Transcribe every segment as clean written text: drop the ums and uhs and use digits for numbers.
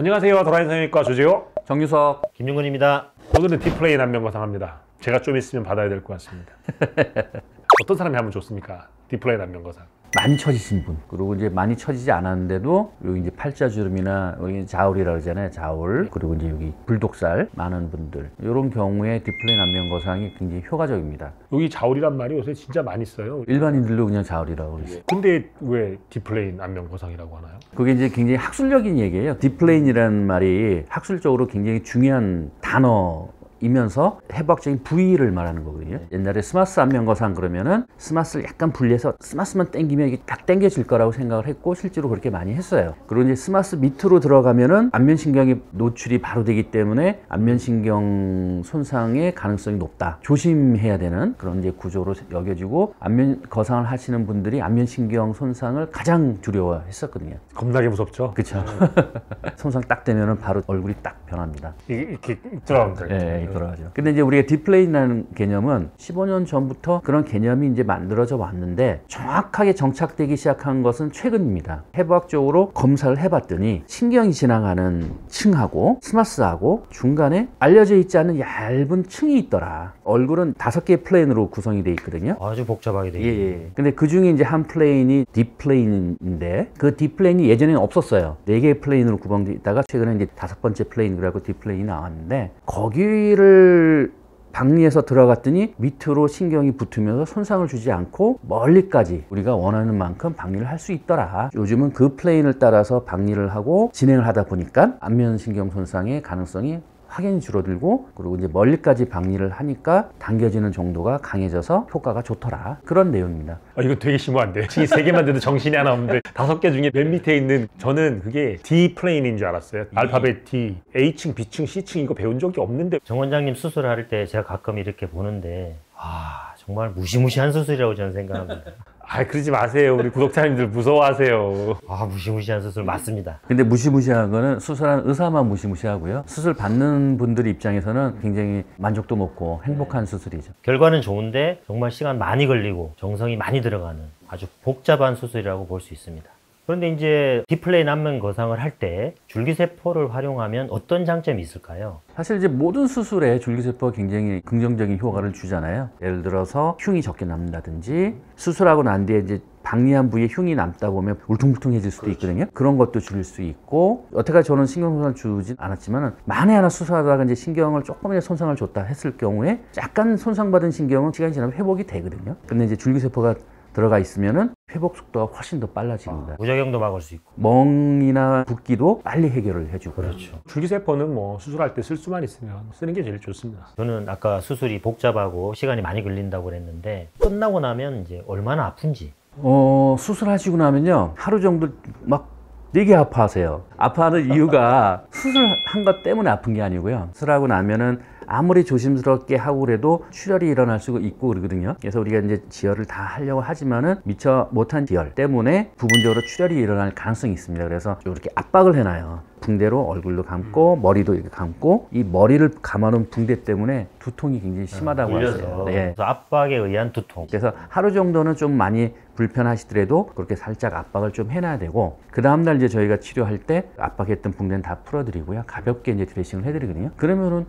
안녕하세요. 도라인 성형외과 조재호 정유석 김윤근입니다. 오늘은 디플레인 안면 거상합니다. 제가 좀 있으면 받아야 될 것 같습니다. 어떤 사람이 하면 좋습니까? 디플레인 안면 거상. 많이 처지신 분, 그리고 이제 많이 처지지 않았는데도 여기 이제 팔자주름이나 여기 자울이라고 그러잖아요. 자울, 그리고 이제 여기 불독살 많은 분들, 이런 경우에 디플레인 안면 거상이 굉장히 효과적입니다. 여기 자울이란 말이 요새 진짜 많이 써요. 일반인들도 그냥 자울이라고 그러죠. 근데 왜 디플레인 안면 거상이라고 하나요? 그게 이제 굉장히 학술적인 얘기예요. 디플레인이라는 말이 학술적으로 굉장히 중요한 단어이면서 해부학적인 부위를 말하는 거거든요. 옛날에 스마스 안면 거상 그러면은 스마스를 약간 분리해서 스마스만 당기면 이게 딱 당겨질 거라고 생각을 했고, 실제로 그렇게 많이 했어요. 그리고 이제 스마스 밑으로 들어가면은 안면신경이 노출이 바로 되기 때문에 안면신경 손상의 가능성이 높다, 조심해야 되는 그런 이제 구조로 여겨지고, 안면 거상을 하시는 분들이 안면신경 손상을 가장 두려워했었거든요. 겁나게 무섭죠? 그렇죠. 손상 딱 되면은 바로 얼굴이 딱 변합니다. 이렇게 들어갑니다. 네, 돌아가죠. 근데 이제 우리가 디플레인이라는 개념은 15년 전부터 그런 개념이 이제 만들어져 왔는데, 정확하게 정착되기 시작한 것은 최근입니다. 해부학적으로 검사를 해봤더니 신경이 지나가는 층하고 스마스하고 중간에 알려져 있지 않은 얇은 층이 있더라. 얼굴은 5개의 플레인으로 구성이 돼 있거든요. 아주 복잡하게 되어 예. 근데 그 중에 이제 한 플레인이 디플레인인데, 그 디플레인이 예전에는 없었어요. 4개의 플레인으로 구성되어 있다가 최근에 이제 5번째 플레인 그래갖고 디플레인이 나왔는데, 거기를 박리해서 들어갔더니 밑으로 신경이 붙으면서 손상을 주지 않고 멀리까지 우리가 원하는 만큼 박리를 할 수 있더라. 요즘은 그 플레인을 따라서 박리를 하고 진행을 하다 보니까 안면신경 손상의 가능성이 확연히 줄어들고, 그리고 이제 멀리까지 박리를 하니까 당겨지는 정도가 강해져서 효과가 좋더라. 그런 내용입니다. 이거 되게 심오한데. 층이 3개만 돼도 정신이 하나 없는데 5개 중에 맨 밑에 있는, 저는 그게 D 플레인인 줄 알았어요. 알파벳 D, A층, B층, C층 이거 배운 적이 없는데. 정 원장님 수술할 때 제가 가끔 이렇게 보는데 정말 무시무시한 수술이라고 저는 생각합니다. 그러지 마세요. 우리 구독자님들 무서워하세요. 무시무시한 수술 맞습니다. 근데 무시무시한 거는 수술하는 의사만 무시무시하고요, 수술 받는 분들 입장에서는 굉장히 만족도 높고 행복한 수술이죠. 결과는 좋은데 정말 시간 많이 걸리고 정성이 많이 들어가는 아주 복잡한 수술이라고 볼 수 있습니다. 그런데 이제 디플레인 안면 거상을 할 때 줄기세포를 활용하면 어떤 장점이 있을까요? 사실 이제 모든 수술에 줄기세포가 굉장히 긍정적인 효과를 주잖아요. 예를 들어서 흉이 적게 남는다든지, 수술하고 난 뒤에 이제 박리한 부위에 흉이 남다 보면 울퉁불퉁해질 수도 있거든요. 그런 것도 줄일 수 있고, 여태까지 저는 신경손상을 주진 않았지만, 만에 하나 수술하다가 이제 신경을 조금이라도 손상을 줬다 했을 경우에 약간 손상받은 신경은 시간이 지나면 회복이 되거든요. 근데 이제 줄기세포가 들어가 있으면은 회복 속도가 훨씬 더 빨라집니다. 부작용도 막을 수 있고, 멍이나 붓기도 빨리 해결을 해주고. 그렇죠. 줄기세포는 뭐 수술할 때 쓸 수만 있으면 쓰는 게 제일 좋습니다. 저는 아까 수술이 복잡하고 시간이 많이 걸린다고 그랬는데, 끝나고 나면 이제 얼마나 아픈지. 수술하시고 나면요, 하루 정도 막 되게 아파하세요. 아파하는 이유가 수술한 것 때문에 아픈 게 아니고요, 수술하고 나면은 아무리 조심스럽게 하고 그래도 출혈이 일어날 수가 있고 그러거든요. 그래서 우리가 이제 지혈을 다 하려고 하지만은 미처 못한 지혈 때문에 부분적으로 출혈이 일어날 가능성이 있습니다. 그래서 이렇게 압박을 해놔요. 붕대로 얼굴도 감고 머리도 이렇게 감고, 이 머리를 감아놓은 붕대 때문에 두통이 굉장히 심하다고 하세요. 네. 그래서 압박에 의한 두통. 그래서 하루 정도는 좀 많이 불편하시더라도 그렇게 살짝 압박을 좀 해놔야 되고, 그 다음날 이제 저희가 치료할 때 압박했던 붕대는 다 풀어드리고요, 가볍게 이제 드레싱을 해드리거든요. 그러면은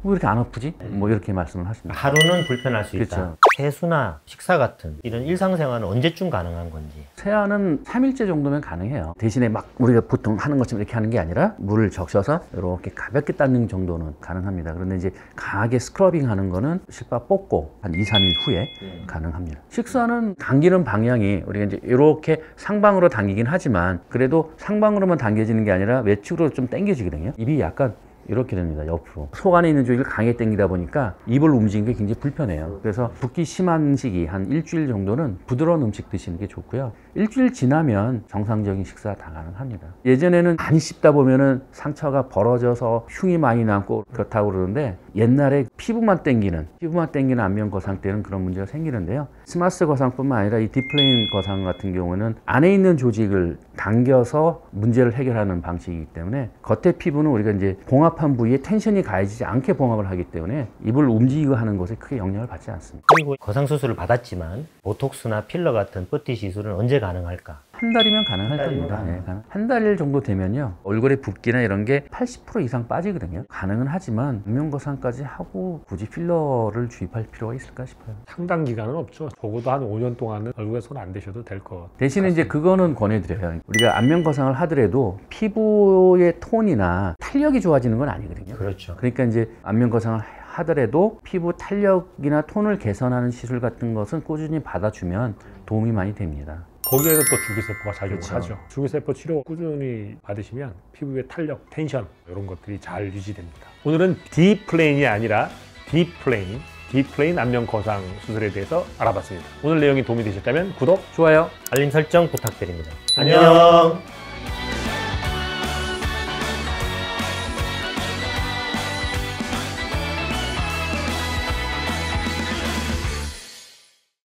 왜 이렇게 안 아프지? 뭐 이렇게 말씀을 하십니다. 하루는 불편할 수 있다. 그렇죠. 세수나 식사 같은 이런 일상생활은 언제쯤 가능한 건지. 세안은 3일째 정도면 가능해요. 대신에 막 우리가 보통 하는 것처럼 이렇게 하는 게 아니라 물을 적셔서 이렇게 가볍게 닦는 정도는 가능합니다. 그런데 이제 강하게 스크러빙 하는 거는 실밥 뽑고 한 2, 3일 후에 가능합니다. 식사는 당기는 방향이 우리가 이제 이렇게 상방으로 당기긴 하지만, 그래도 상방으로만 당겨지는 게 아니라 외측으로 좀 당겨지거든요. 입이 약간 이렇게 됩니다. 옆으로. 속 안에 있는 쪽을 강하게 당기다 보니까 입을 움직이는 게 굉장히 불편해요. 그래서 붓기 심한 시기 한 일주일 정도는 부드러운 음식 드시는 게 좋고요. 일주일 지나면 정상적인 식사 다 가능합니다. 예전에는 많이 씹다 보면은 상처가 벌어져서 흉이 많이 남고 그렇다고 그러는데, 옛날에 피부만 당기는 안면 거상 때는 그런 문제가 생기는데요, 스마스 거상뿐만 아니라 이 디플레인 거상 같은 경우는 안에 있는 조직을 당겨서 문제를 해결하는 방식이기 때문에, 겉에 피부는 우리가 이제 봉합한 부위에 텐션이 가해지지 않게 봉합을 하기 때문에 입을 움직이고 하는 것에 크게 영향을 받지 않습니다. 그리고 거상 수술을 받았지만 보톡스나 필러 같은 뿌띠 시술은 언제 가능할까? 한 달이면 가능할 겁니다. 네, 한 달 정도 되면요 얼굴에 붓기나 이런 게 80% 이상 빠지거든요. 가능은 하지만 안면거상까지 하고 굳이 필러를 주입할 필요가 있을까 싶어요. 상당 기간은 없죠. 적어도 한 5년 동안은 얼굴에 손 안 대셔도 될 것. 대신에 이제 그거는 권해드려요. 우리가 안면거상을 하더라도 피부의 톤이나 탄력이 좋아지는 건 아니거든요. 그렇죠. 그러니까 이제 안면거상을 하더라도 피부 탄력이나 톤을 개선하는 시술 같은 것은 꾸준히 받아주면 도움이 많이 됩니다. 거기에서 또 줄기세포가 작용을 그렇죠. 하죠. 줄기세포 치료 꾸준히 받으시면 피부의 탄력, 텐션 이런 것들이 잘 유지됩니다. 오늘은 D플레인이 아니라 D플레인 안면 거상 수술에 대해서 알아봤습니다. 오늘 내용이 도움이 되셨다면 구독, 좋아요. 알림 설정 부탁드립니다. 안녕.